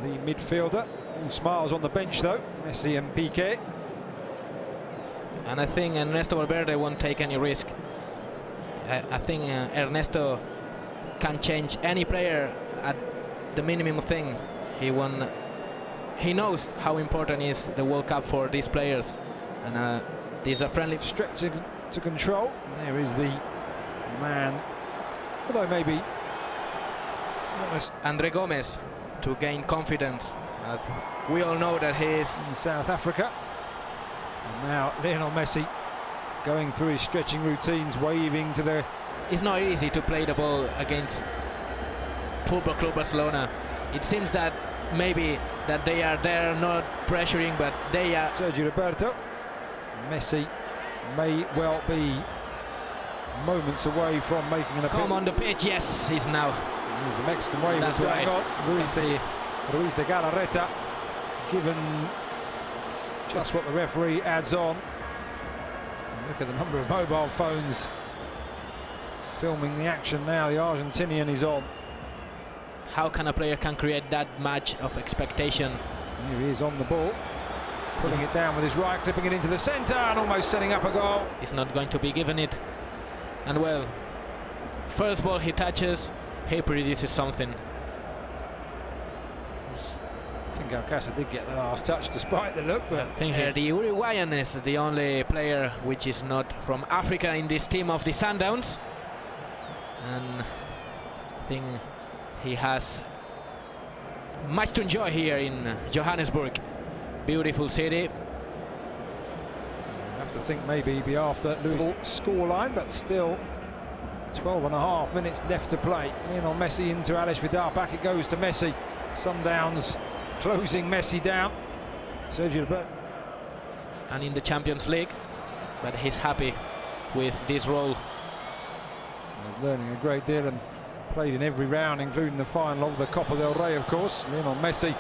the midfielder. All smiles on the bench though, Messi and Piqué. And I think Ernesto Valverde won't take any risk. I think Ernesto can change any player at the minimum thing. He knows how important is the World Cup for these players, and these are friendly. Stretch to control. There is the man, although maybe not as Andre Gomez to gain confidence, as we all know that he is in South Africa. And now Lionel Messi going through his stretching routines, waving to the... It's not easy to play the ball against Football Club Barcelona. It seems that maybe that they are there not pressuring, but they are... Sergio Roberto. Messi may well be moments away from making an appeal. Come on the pitch, yes, he's now. Here's the Mexican wave That's going right. on. Ruiz de Galarreta given just what the referee adds on. And look at the number of mobile phones filming the action now. The Argentinian is on. How can a player can create that much of expectation? Here he is on the ball, pulling it down with his right, clipping it into the centre and almost setting up a goal. He's not going to be given it. And well, first ball he touches, he produces something. I think Alcácer did get the last touch despite the look, but I think here the Uruguayan is the only player which is not from Africa in this team of the Sundowns, and I think he has much to enjoy here in Johannesburg. Beautiful city. You have to think maybe he'd be after losing scoreline, but still 12.5 minutes left to play. Lionel Messi into Alex Vidal, back it goes to Messi. Sundowns closing Messi down. Sergio Roberto. And in the Champions League, but he's happy with this role. He's learning a great deal and played in every round, including the final of the Copa del Rey, of course. Lionel Messi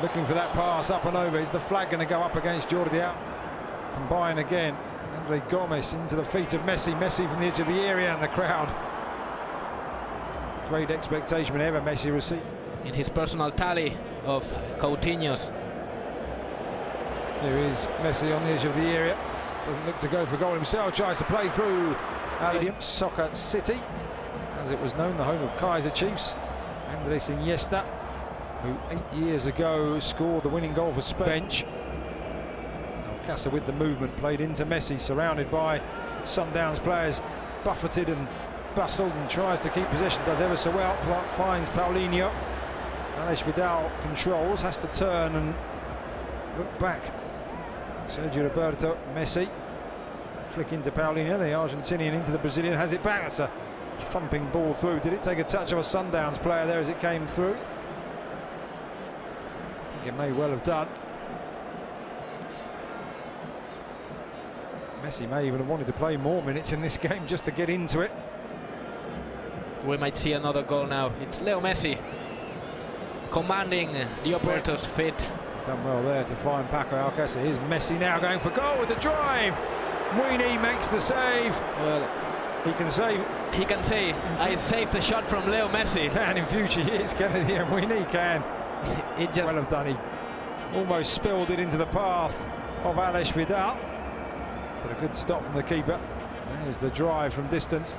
looking for that pass up and over. Is the flag going to go up against Jordi Alba? Combine again. Andre Gomez into the feet of Messi. Messi from the edge of the area, and the crowd. Great expectation whenever Messi received. In his personal tally of Coutinho's. Here is Messi on the edge of the area. Doesn't look to go for goal himself. Tries to play through Soccer City, as it was known, the home of Kaiser Chiefs. Andres Iniesta, who 8 years ago scored the winning goal for Spain. Alcácer with the movement, played into Messi, surrounded by Sundowns players, buffeted and bustled, and tries to keep possession, does ever so well. Finds Paulinho. Alex Vidal controls, has to turn and look back. Sergio Roberto, Messi, flick into Paulinho, the Argentinian into the Brazilian, has it back. That's a thumping ball through. Did it take a touch of a Sundowns player there as it came through? I think it may well have done. Messi may even have wanted to play more minutes in this game just to get into it. We might see another goal now. It's Leo Messi commanding the operator's feet. He's done well there to find Paco Alcácer. Here's Messi now going for goal with the drive. Muini makes the save. Well, he can save. He can say, I saved the shot from Leo Messi. Can in future years, Kennedy, and Muini can. It just well have done. He almost spilled it into the path of Alex Vidal. But a good stop from the keeper. There's the drive from distance.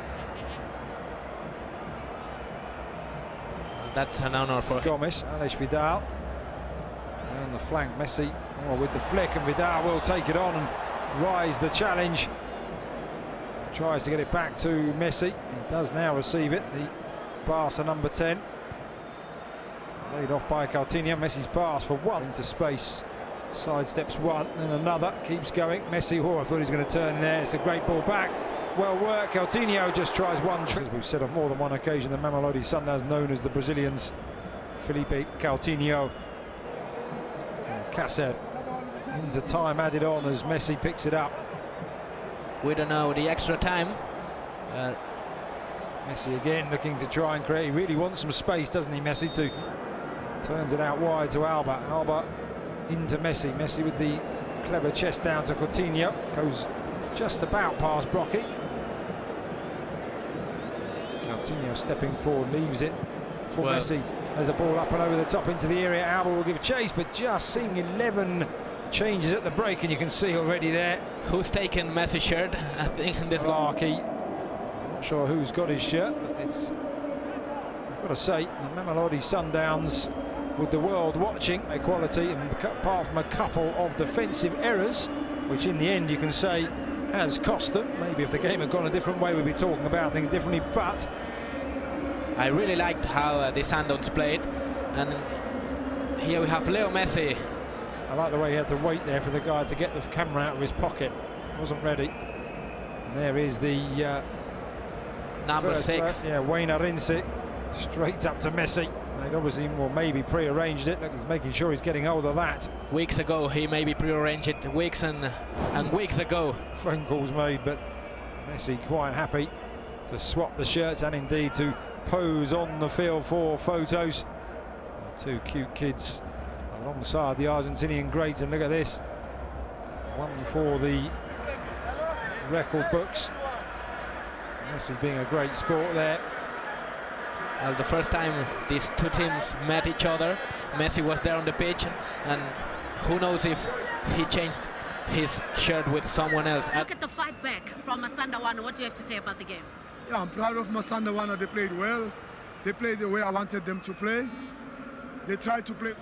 That's an honor for Gomes. Alex Vidal down the flank. Messi with the flick, and Vidal will take it on and rise the challenge. Tries to get it back to Messi. He does now receive it. The Barca number 10. Laid off by Coutinho. Messi's pass for one into space. Sidesteps one, then another. Keeps going. Messi, I thought he was going to turn there. It's a great ball back. Well worked. Coutinho just tries one trick. As we've said on more than one occasion, the Mamelodi Sundowns, known as the Brazilians. Felipe Coutinho. And Cáceres into time added on as Messi picks it up. We don't know the extra time. Messi again looking to try and create. He really wants some space, doesn't he, Messi? Turns it out wide to Alba. Alba into Messi. Messi with the clever chest down to Coutinho. Goes just about past Brocky. Coutinho stepping forward, leaves it for Messi. There's a ball up and over the top into the area. Alba will give chase, but just seeing 11 changes at the break, and you can see already there. Who's taken Messi's shirt? I think in this one. Not sure who's got his shirt, but it's, I've got to say, the Mamelodi Sundowns, with the world watching, equality, and apart from a couple of defensive errors, which in the end you can say has cost them. Maybe if the game had gone a different way, we'd be talking about things differently, but I really liked how the Sundowns played, and here we have Leo Messi. I like the way he had to wait there for the guy to get the camera out of his pocket. Wasn't ready. And there is the number 6. Yeah, Wayne Arinze, straight up to Messi. They'd obviously, or maybe pre-arranged it. Look, he's making sure he's getting hold of that. Weeks ago, he maybe pre-arranged it. Weeks and weeks ago. Phone calls made, but Messi quite happy to swap the shirts and indeed to pose on the field for photos. Two cute kids alongside the Argentinian great, and look at this, one for the record books. Messi being a great sport there. Well, the first time these two teams met each other, Messi was there on the pitch, and who knows if he changed his shirt with someone else. Look at the fight back from Sundowns. What do you have to say about the game? Yeah, I'm proud of Sundowns. They played well. They played the way I wanted them to play. They tried to play